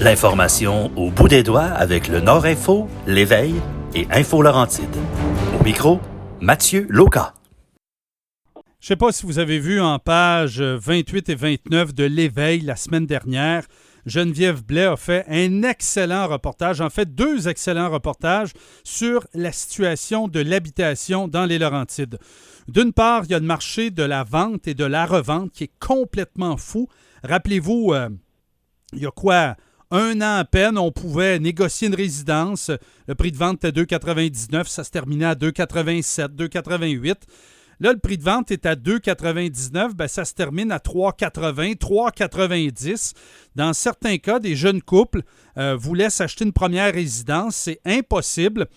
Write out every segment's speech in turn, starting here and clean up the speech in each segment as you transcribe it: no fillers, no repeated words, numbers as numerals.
L'information au bout des doigts avec le Nord Info, l'Éveil et Info Laurentide. Au micro, Mathieu Lauca. Je ne sais pas si vous avez vu en page 28 et 29 de l'Éveil la semaine dernière, Geneviève Blais a fait un excellent reportage, en fait 2 excellents reportages sur la situation de l'habitation dans les Laurentides. D'une part, il y a le marché de la vente et de la revente qui est complètement fou. Rappelez-vous, il y a quoi? 1 an à peine, on pouvait négocier une résidence. Le prix de vente était 2,99, ça se terminait à 2,87, 2,88. Là, le prix de vente est à 2,99, ben ça se termine à 3,80, 3,90. Dans certains cas, des jeunes couples voulaient s'acheter une première résidence. C'est impossible.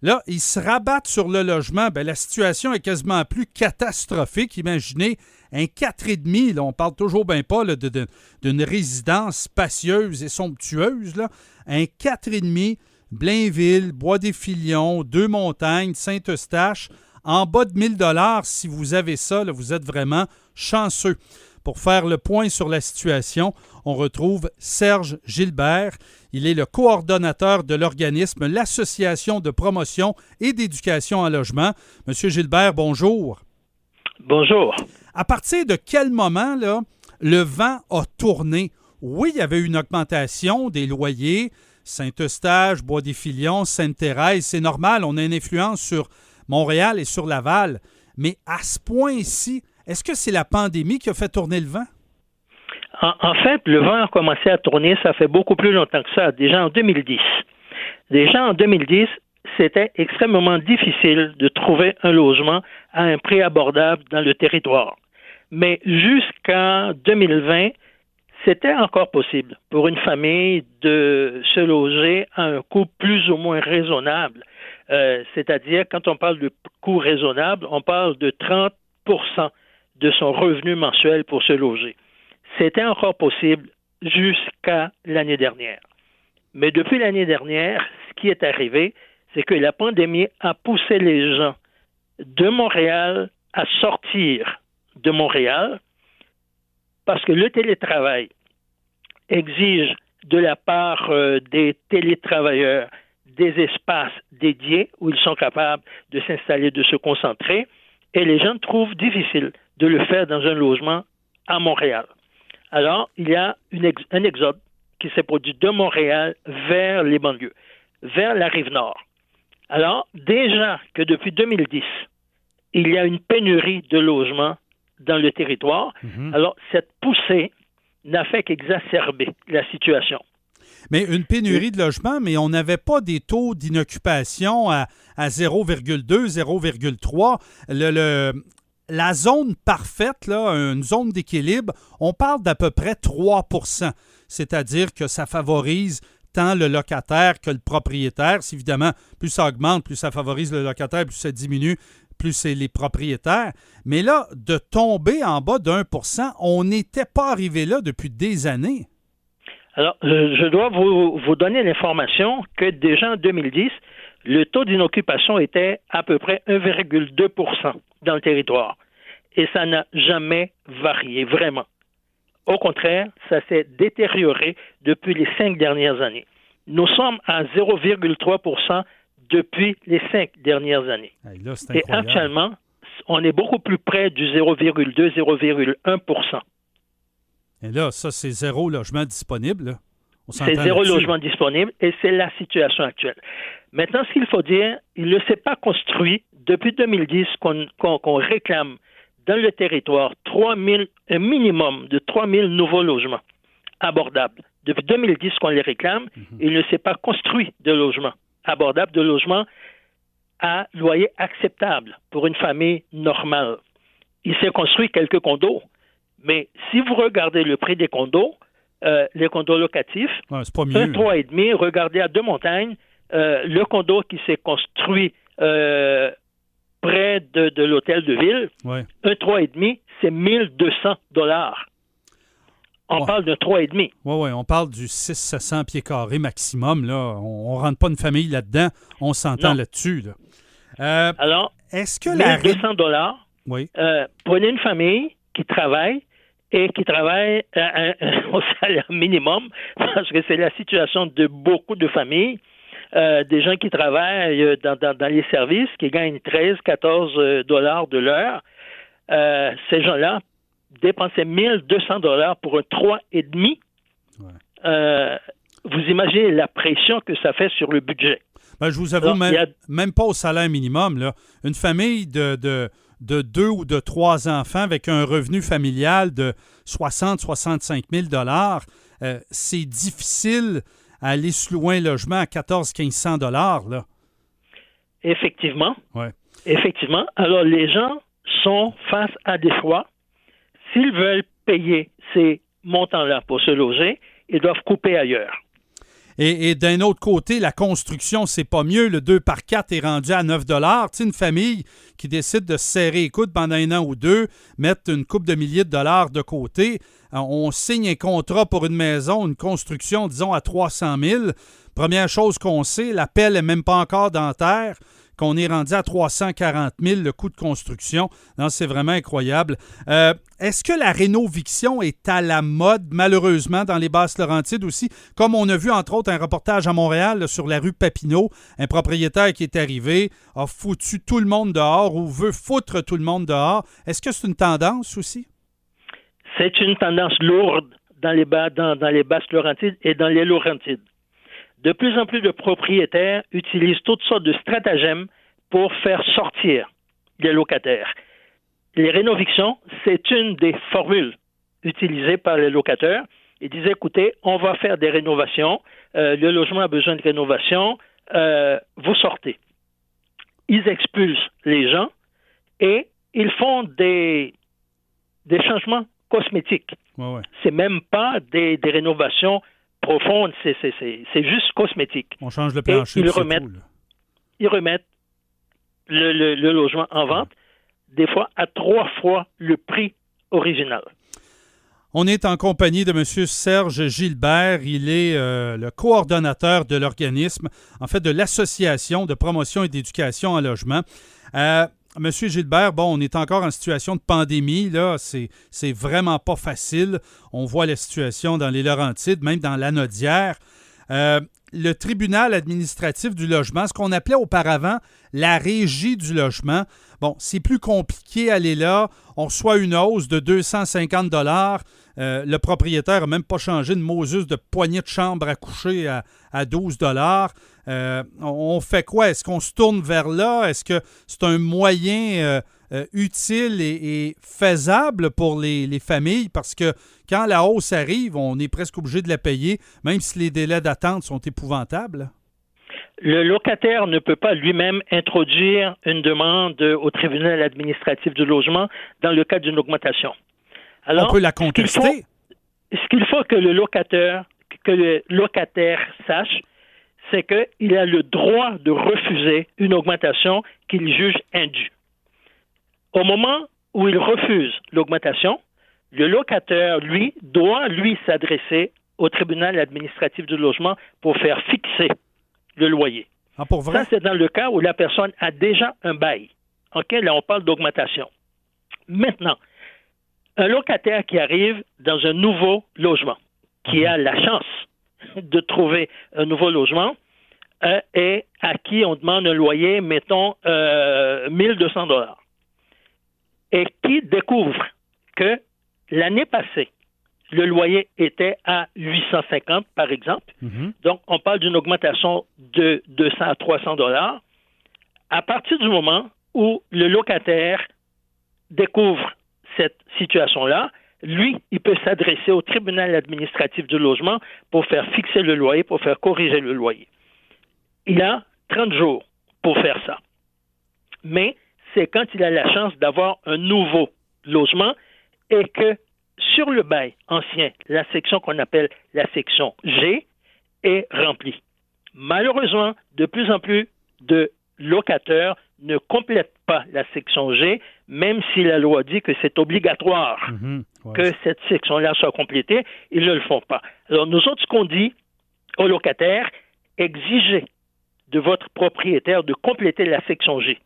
Là, ils se rabattent sur le logement. Ben, la situation est quasiment plus catastrophique. Imaginez un 4,5. Là, on parle toujours bien pas là, d'une résidence spacieuse et somptueuse. Là. Un 4,5, Blainville, Bois-des-Filions, Deux-Montagnes, Saint-Eustache. En bas de 1 000 $, si vous avez ça, là, vous êtes vraiment chanceux. Pour faire le point sur la situation, on retrouve Serge Gilbert. Il est le coordonnateur de l'organisme l'Association de promotion et d'éducation en logement. Monsieur Gilbert, bonjour. Bonjour. À partir de quel moment là, le vent a tourné? Oui, il y avait une augmentation des loyers. Saint-Eustache, Bois-des-Filions, Sainte-Thérèse, c'est normal, on a une influence sur Montréal et sur Laval. Mais à ce point-ci, est-ce que c'est la pandémie qui a fait tourner le vent? En fait, le vent a commencé à tourner, ça fait beaucoup plus longtemps que ça, déjà en 2010. Déjà en 2010, c'était extrêmement difficile de trouver un logement à un prix abordable dans le territoire. Mais jusqu'en 2020, c'était encore possible pour une famille de se loger à un coût plus ou moins raisonnable. C'est-à-dire, quand on parle de coût raisonnable, on parle de 30 % de son revenu mensuel pour se loger. C'était encore possible jusqu'à l'année dernière. Mais depuis l'année dernière, ce qui est arrivé, c'est que la pandémie a poussé les gens de Montréal à sortir de Montréal parce que le télétravail exige de la part des télétravailleurs des espaces dédiés où ils sont capables de s'installer, de se concentrer, et les gens trouvent difficile de le faire dans un logement à Montréal. Alors, il y a un exode qui s'est produit de Montréal vers les banlieues, vers la Rive-Nord. Alors, déjà que depuis 2010, il y a une pénurie de logements dans le territoire. Alors, cette poussée n'a fait qu'exacerber la situation. Mais une pénurie de logements, mais on n'avait pas des taux d'inoccupation à 0,2, 0,3. La zone parfaite, là, une zone d'équilibre, on parle d'à peu près 3 %. C'est-à-dire que ça favorise tant le locataire que le propriétaire. Évidemment, plus ça augmente, plus ça favorise le locataire, plus ça diminue, plus c'est les propriétaires. Mais là, de tomber en bas d'1 %, on n'était pas arrivé là depuis des années. Alors, je dois vous donner l'information que déjà en 2010, le taux d'inoccupation était à peu près 1,2 % dans le territoire. Et ça n'a jamais varié, vraiment. Au contraire, ça s'est détérioré depuis les 5 dernières années. Nous sommes à 0,3 % depuis les 5 dernières années. Hey, là, c'est et actuellement, on est beaucoup plus près du 0,2, 0,1 %. Et là, ça, c'est 0 logement disponible. Là. C'est 0 logement disponible et c'est la situation actuelle. Maintenant, ce qu'il faut dire, il ne s'est pas construit depuis 2010 qu'on réclame dans le territoire un minimum de 3 000 nouveaux logements abordables. Depuis 2010 qu'on les réclame, il ne s'est pas construit de logements abordables, de logements à loyer acceptable pour une famille normale. Il s'est construit quelques condos. Mais si vous regardez le prix des condos, les condos locatifs, c'est pas mieux, un 3,5, regardez à Deux-Montagnes, le condo qui s'est construit près de l'hôtel de ville, un 3,5, c'est 1 200 $. On parle d'un 3,5. Oui, on parle du 600-700 pieds carrés maximum. Là. On ne rentre pas une famille là-dedans. On s'entend là-dessus. Là. Alors, est-ce que 1 200 $, prenez une famille qui travaille et qui travaillent au salaire minimum, parce que c'est la situation de beaucoup de familles, des gens qui travaillent dans les services, qui gagnent 13, 14 dollars de l'heure. Ces gens-là dépensaient 1200 dollars pour un 3,5. Ouais. Vous imaginez la pression que ça fait sur le budget. Ben, je vous avoue, même pas au salaire minimum, là. Une famille de 2 ou de 3 enfants avec un revenu familial de 60-65 000 $, c'est difficile à aller se louer un logement à 1400-1500 $, là. Effectivement. Ouais. Effectivement. Alors, les gens sont face à des choix. S'ils veulent payer ces montants-là pour se loger, ils doivent couper ailleurs. Et d'un autre côté, la construction, c'est pas mieux. Le 2x4 est rendu à 9 $. Tu sais, une famille qui décide de se serrer les coudes pendant 1 an ou 2, mettre une couple de milliers de dollars de côté, on signe un contrat pour une maison, une construction, disons, à 300 000. Première chose qu'on sait, la pelle n'est même pas encore dans terre, qu'on est rendu à 340 000 le coût de construction. Non, c'est vraiment incroyable. Est-ce que la rénoviction est à la mode, malheureusement, dans les Basses-Laurentides aussi? Comme on a vu, entre autres, un reportage à Montréal là, sur la rue Papineau, un propriétaire qui est arrivé, a foutu tout le monde dehors ou veut foutre tout le monde dehors. Est-ce que c'est une tendance aussi? C'est une tendance lourde dans les Basses-Laurentides et dans les Laurentides. De plus en plus de propriétaires utilisent toutes sortes de stratagèmes pour faire sortir les locataires. Les rénovictions, c'est une des formules utilisées par les locataires. Ils disaient, écoutez, on va faire des rénovations, le logement a besoin de rénovation, vous sortez. Ils expulsent les gens et ils font des changements cosmétiques. Ouais. C'est même pas des rénovations profonde, c'est juste cosmétique. On change le plancher. Ils remettent le logement en vente, des fois à 3 fois le prix original. On est en compagnie de M. Serge Gilbert. Il est le coordonnateur de l'organisme, en fait de l'Association de promotion et d'éducation en logement. Monsieur Gilbert, bon, on est encore en situation de pandémie, là, c'est vraiment pas facile. On voit la situation dans les Laurentides, même dans l'Anaudière. Le tribunal administratif du logement, ce qu'on appelait auparavant la régie du logement, bon, c'est plus compliqué à aller là. On reçoit une hausse de 250 $. Le propriétaire n'a même pas changé de Moses de poignée de chambre à coucher à 12 $. On fait quoi? Est-ce qu'on se tourne vers là? Est-ce que c'est un moyen utile et faisable pour les familles? Parce que quand la hausse arrive, on est presque obligé de la payer, même si les délais d'attente sont épouvantables. Le locataire ne peut pas lui-même introduire une demande au tribunal administratif du logement dans le cas d'une augmentation. Alors, on peut la contester. Ce qu'il faut que le locataire sache, c'est qu'il a le droit de refuser une augmentation qu'il juge indue. Au moment où il refuse l'augmentation, le locataire, lui, doit s'adresser au tribunal administratif du logement pour faire fixer le loyer. Ah, pour vrai? Ça, c'est dans le cas où la personne a déjà un bail. OK, là, on parle d'augmentation. Maintenant, un locataire qui arrive dans un nouveau logement, qui a la chance de trouver un nouveau logement et à qui on demande un loyer, mettons, 1200 $, et qui découvre que l'année passée, le loyer était à 850, par exemple. Mm-hmm. Donc, on parle d'une augmentation de 200 à 300 $. À partir du moment où le locataire découvre cette situation-là, lui, il peut s'adresser au tribunal administratif du logement pour faire fixer le loyer, pour faire corriger le loyer. Il a 30 jours pour faire ça. Mais c'est quand il a la chance d'avoir un nouveau logement et que sur le bail ancien, la section qu'on appelle la section G est remplie. Malheureusement, de plus en plus de locataires ne complètent pas la section G, même si la loi dit que c'est obligatoire que cette section-là soit complétée, ils ne le font pas. Alors, nous autres, ce qu'on dit aux locataires, exigez de votre propriétaire de compléter la section G.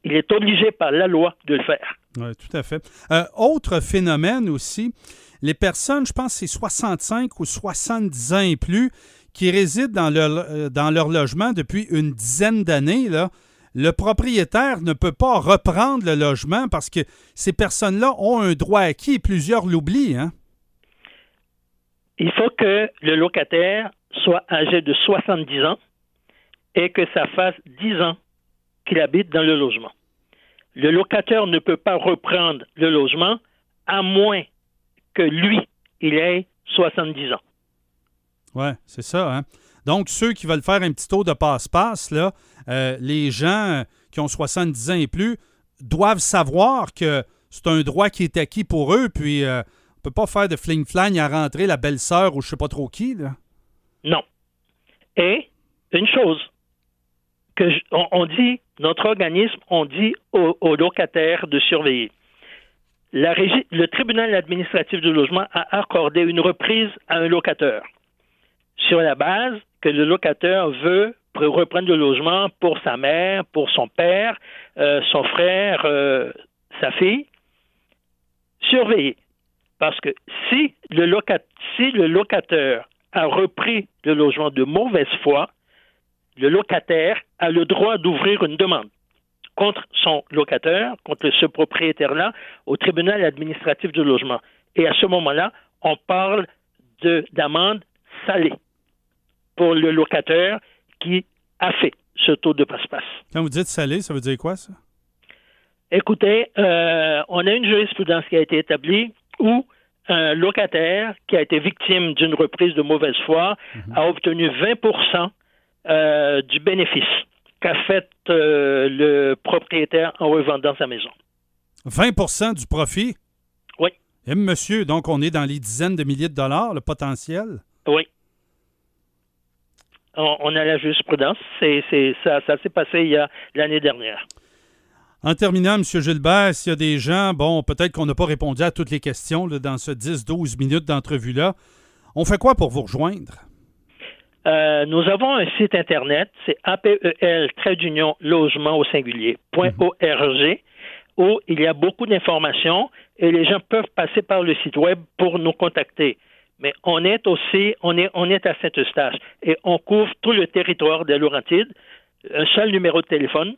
Il est obligé par la loi de le faire. Oui, tout à fait. Autre phénomène aussi, les personnes, je pense que c'est 65 ou 70 ans et plus, qui résident dans leur logement depuis une dizaine d'années, là, le propriétaire ne peut pas reprendre le logement parce que ces personnes-là ont un droit acquis et plusieurs l'oublient. Hein? Il faut que le locataire soit âgé de 70 ans et que ça fasse 10 ans qu'il habite dans le logement. Le locataire ne peut pas reprendre le logement à moins que lui, il ait 70 ans. Oui, c'est ça. Hein? Donc, ceux qui veulent faire un petit tour de passe-passe, là, les gens qui ont 70 ans et plus doivent savoir que c'est un droit qui est acquis pour eux, puis on ne peut pas faire de fling-flang à rentrer la belle-sœur ou je ne sais pas trop qui. Là. Non. Et une chose, on dit, notre organisme, on dit aux locataires de surveiller. Le tribunal administratif du logement a accordé une reprise à un locataire sur la base que le locataire veut reprendre le logement pour sa mère, pour son père, son frère, sa fille. Surveiller. Parce que si le locataire a repris le logement de mauvaise foi, le locataire a le droit d'ouvrir une demande contre son locataire, contre ce propriétaire-là, au tribunal administratif du logement. Et à ce moment-là, on parle d'amende salée pour le locataire qui a fait ce taux de passe-passe. Quand vous dites salé, ça veut dire quoi, ça? Écoutez, on a une jurisprudence qui a été établie où un locataire qui a été victime d'une reprise de mauvaise foi a obtenu 20% du bénéfice qu'a fait le propriétaire en revendant sa maison. 20% du profit? Oui. Et monsieur, donc on est dans les dizaines de milliers de dollars, le potentiel? Oui. On a la jurisprudence. Ça s'est passé l'année dernière. En terminant, M. Gilbert, s'il y a des gens, bon, peut-être qu'on n'a pas répondu à toutes les questions là, dans ce 10-12 minutes d'entrevue-là, on fait quoi pour vous rejoindre? Nous avons un site Internet, c'est APEL-logement au singulier.org, où il y a beaucoup d'informations et les gens peuvent passer par le site web pour nous contacter. Mais on est à Saint-Eustache et on couvre tout le territoire des Laurentides. Un seul numéro de téléphone,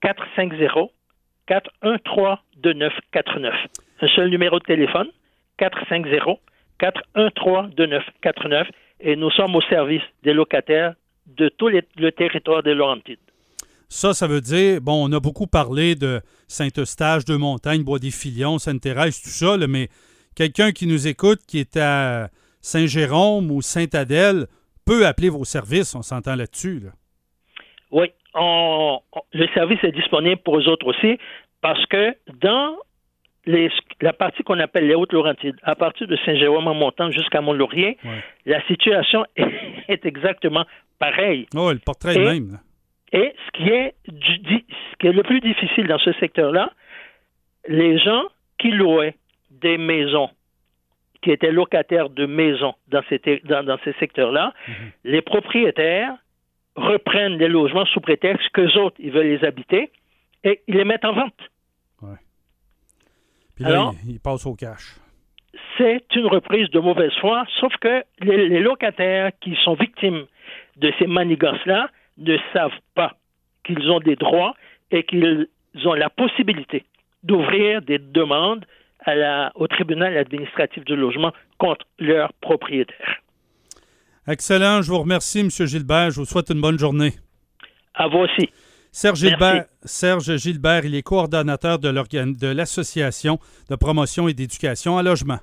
450-413-2949. Un seul numéro de téléphone, 450-413-2949. Et nous sommes au service des locataires de tout le territoire des Laurentides. Ça veut dire, bon, on a beaucoup parlé de Saint-Eustache, Deux-Montagnes, Bois-des-Filions, Sainte-Thérèse, tout ça, là, mais quelqu'un qui nous écoute, qui est à Saint-Jérôme ou Sainte-Adèle, peut appeler vos services, on s'entend là-dessus. Là. Oui, le service est disponible pour eux autres aussi, parce que dans la partie qu'on appelle les Hautes-Laurentides, à partir de Saint-Jérôme en montant jusqu'à Mont-Laurier, la situation est exactement pareille. Oh, le portrait est le même. Là. Et ce qui est le plus difficile dans ce secteur-là, les gens qui louaient des maisons, qui étaient locataires de maisons dans ces secteurs-là, les propriétaires reprennent les logements sous prétexte qu'eux autres, ils veulent les habiter et ils les mettent en vente. Ouais. Puis là, alors, ils passent au cash. C'est une reprise de mauvaise foi, sauf que les locataires qui sont victimes de ces manigances-là ne savent pas qu'ils ont des droits et qu'ils ont la possibilité d'ouvrir des demandes au tribunal administratif du logement contre leurs propriétaires. Excellent. Je vous remercie, M. Gilbert. Je vous souhaite une bonne journée. À vous aussi. Serge Gilbert, il est coordonnateur de l'Association de promotion et d'éducation en logement.